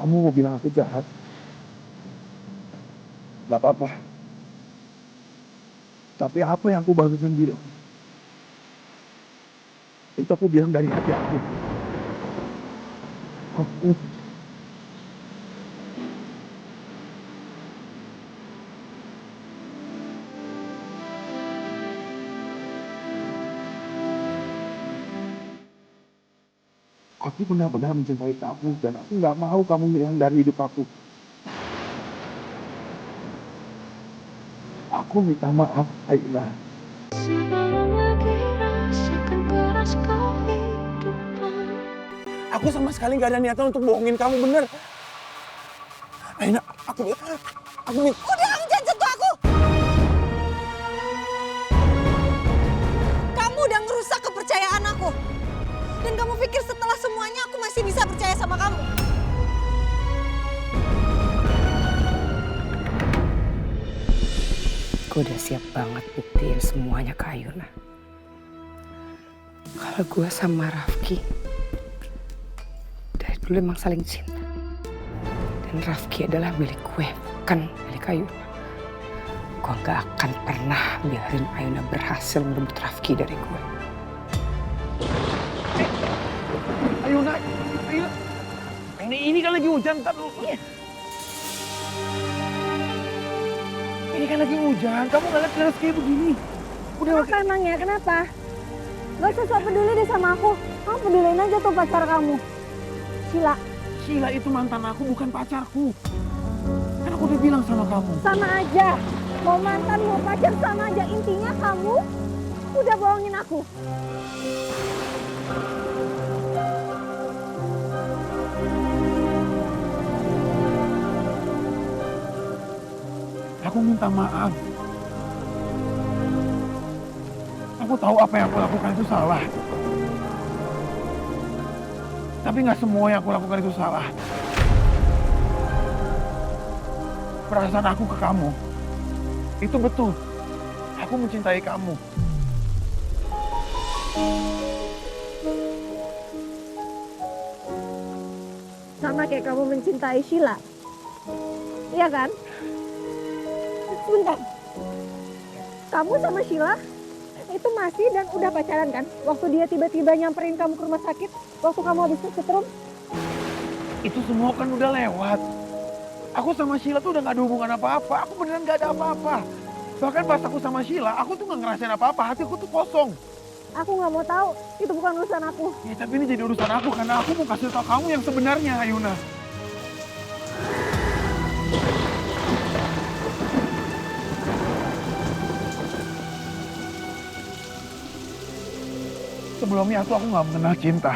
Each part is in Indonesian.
Kamu mau bilang aku jahat? Gak apa-apa. Tapi apa yang aku barusan bilang, itu aku bilang dari hati aku. Aku, aku benar-benar mencintai kamu dan aku nggak mau kamu hilang dari hidup aku. Aku minta maaf, Aina. Sebelum lagi rasakan keras kehidupan. Aku sama sekali nggak ada niatan untuk bohongin kamu, bener. Aina, aku minta. Udah, kamu jangan sentuh aku! Kamu udah ngerusak kepercayaan aku. Dan kamu pikir setelah semuanya aku masih bisa percaya sama kamu? Gue udah siap banget buktiin semuanya ke Ayuna. Kalau gue sama Rafki dari dulu emang saling cinta. Dan Rafki adalah milik gue, bukan milik Ayuna. Gue gak akan pernah biarin Ayuna berhasil merebut Rafki dari gue. Ayuna, ini kan lagi hujan, ntar lu. Ini kan lagi hujan, kamu nggak lihat deras kayak begini. Udah. Apa emangnya? Kenapa? Gak usah sok peduli deh sama aku. Kamu peduliin aja tuh pacar kamu. Sheila. Sheila itu mantan aku, bukan pacarku. Kan aku udah bilang sama kamu. Sama aja. Mau mantan, mau pacar sama aja. Intinya kamu udah bohongin aku. Aku minta maaf. Aku tahu apa yang aku lakukan itu salah. Tapi nggak semua yang aku lakukan itu salah. Perasaan aku ke kamu, itu betul. Aku mencintai kamu. Sama kayak kamu mencintai Sheila. Iya kan? Sebentar. Kamu sama Sheila itu masih dan udah pacaran kan? Waktu dia tiba-tiba nyamperin kamu ke rumah sakit, waktu kamu habis kesetrum. Itu semua kan udah lewat. Aku sama Sheila tuh udah gak ada hubungan apa-apa. Aku beneran gak ada apa-apa. Bahkan pas aku sama Sheila, aku tuh gak ngerasain apa-apa. Hatiku tuh kosong. Aku nggak mau tahu, itu bukan urusan aku. Ya, tapi ini jadi urusan aku karena aku mau kasih tau kamu yang sebenarnya, Ayuna. Sebelumnya aku nggak mengenal cinta.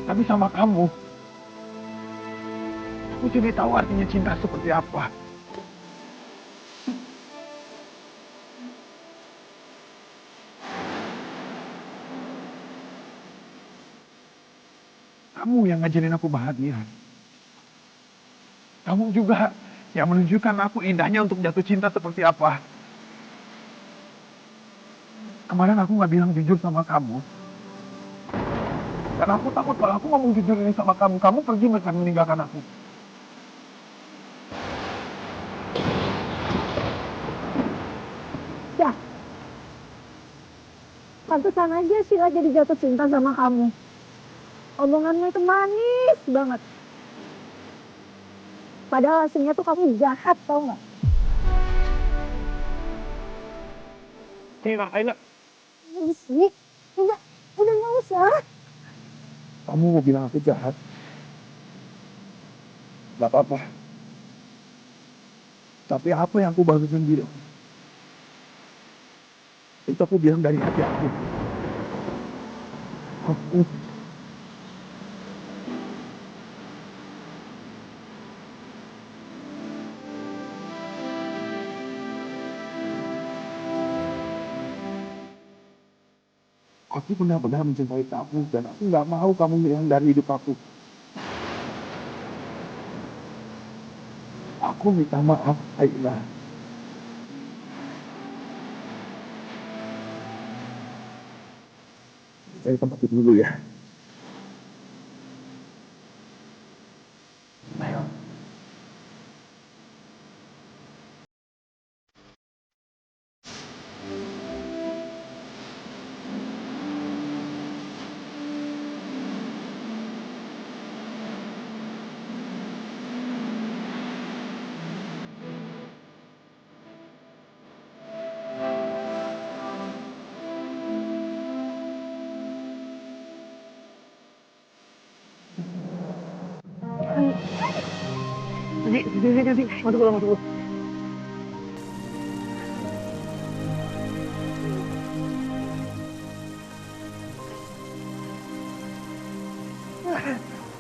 Tapi sama kamu, aku jadi tahu artinya cinta seperti apa. Kamu yang ngajarin aku bahagia. Kamu juga yang menunjukkan aku indahnya untuk jatuh cinta seperti apa. Kemarin aku nggak bilang jujur sama kamu. Karena aku takut kalau aku ngomong jujur ini sama kamu, kamu pergi akan meninggalkan aku. Ya, pantesan aja Sheila jadi jatuh cinta sama kamu. Omongannya itu manis banget. Padahal aslinya tuh kamu jahat, tau nggak? Aina. Sih, udah nggak usah. Kamu mau bilang aku jahat? Gak apa-apa. Tapi apa yang aku barusan bilang, itu aku bilang dari hati aku. Aku benar-benar mencintai kamu dan aku nggak mau kamu hilang dari hidup aku. Aku minta maaf, Aina. Saya tempat itu dulu ya. Sini. Masuk dulu.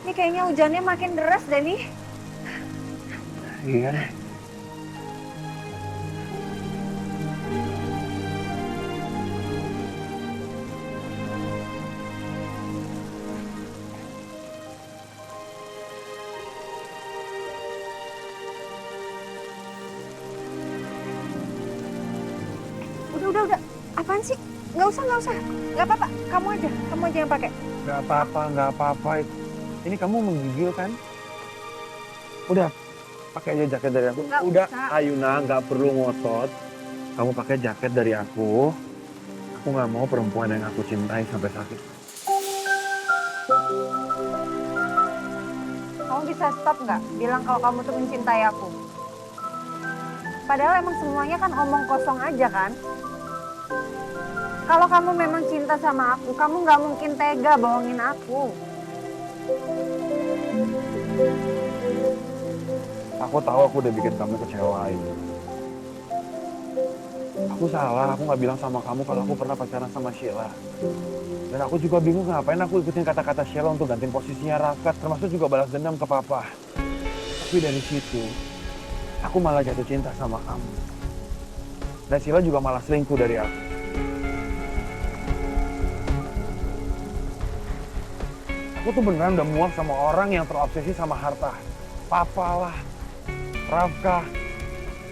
Ini kayaknya hujannya makin deras deh nih. Iya. Udah. Apaan sih? Nggak usah. Nggak apa-apa. Kamu aja yang pakai. Nggak apa-apa. Ini kamu menggigil kan? Udah, pakai aja jaket dari aku. Nggak Udah, usah. Ayuna nggak perlu ngotot. Kamu pakai jaket dari aku. Aku nggak mau perempuan yang aku cintai sampai sakit. Kamu bisa stop nggak? Bilang kalau kamu tuh mencintai aku. Padahal emang semuanya kan omong kosong aja kan? Kalau kamu memang cinta sama aku, kamu nggak mungkin tega bohongin aku. Aku tahu aku udah bikin kamu kecewa, Ayu. Aku salah, aku nggak bilang sama kamu kalau aku pernah pacaran sama Sheila. Dan aku juga bingung ngapain aku ikutin kata-kata Sheila untuk gantiin posisinya Raka, termasuk juga balas dendam ke papa. Tapi dari situ, aku malah jatuh cinta sama kamu. Dan Sheila juga malah selingkuh dari aku. Aku tuh beneran udah muak sama orang yang terobsesi sama harta. Papa lah, Rafka,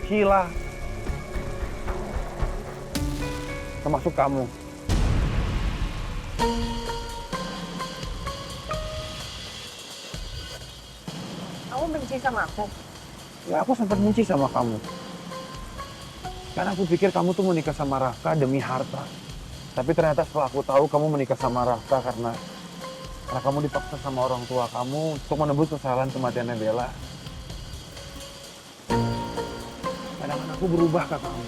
Sheila, termasuk kamu. Kamu benci sama aku? Ya aku sempat benci sama kamu. Karena aku pikir kamu tuh menikah sama Rafka demi harta. Tapi ternyata setelah aku tahu kamu menikah sama Rafka karena kamu dipaksa sama orang tua kamu untuk menebus kesalahan kematiannya Bella. Kadang aku berubah ke kamu.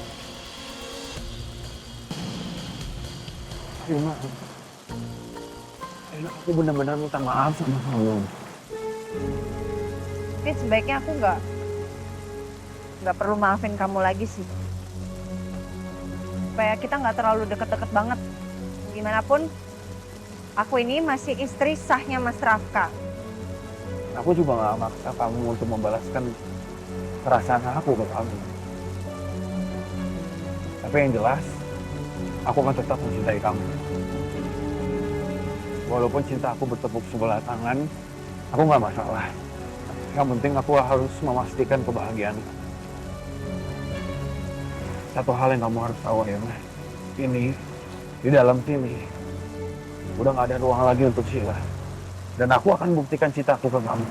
Ayuna, aku benar-benar minta maaf sama kamu. Tapi sebaiknya aku nggak perlu maafin kamu lagi sih. Supaya kita nggak terlalu deket-deket banget. Gimana pun, aku ini masih istri sahnya Mas Rafka. Aku juga gak maksa kamu untuk membalaskan perasaan aku ke kamu. Tapi yang jelas, aku akan tetap mencintai kamu. Walaupun cinta aku bertepuk sebelah tangan, aku gak masalah. Yang penting aku harus memastikan kebahagiaan. Satu hal yang kamu harus tahu ya, ini, di dalam sini, udah gak ada ruang lagi untuk Sheila. Dan aku akan buktikan cintaku ke kamu.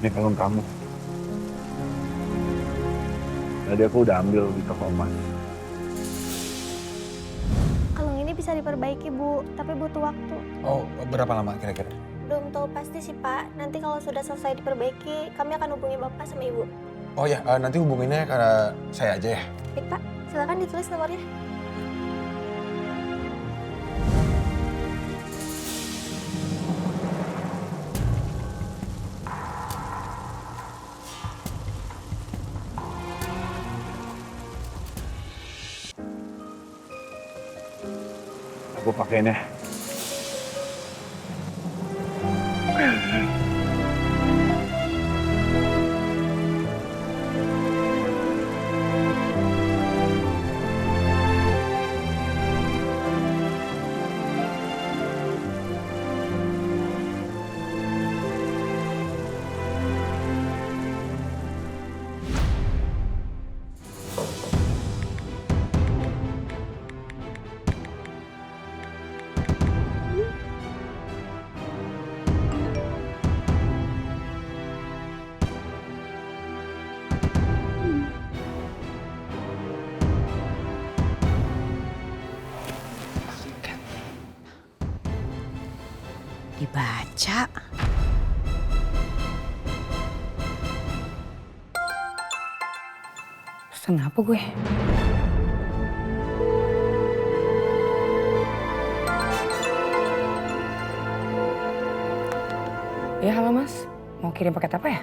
Ini kalung kamu. Tadi aku udah ambil di toko emas. Kalung ini bisa diperbaiki, Bu, tapi butuh waktu. Oh, berapa lama kira-kira? Belum tahu pasti sih, Pak. Nanti kalau sudah selesai diperbaiki, kami akan hubungi Bapak sama Ibu. Oh ya, nanti hubunginnya ke saya aja ya. Baik, Pak. Silakan ditulis nomornya. Aku pakainya. Dibaca. Pesen apa gue? Ya halo mas, mau kirim paket apa ya?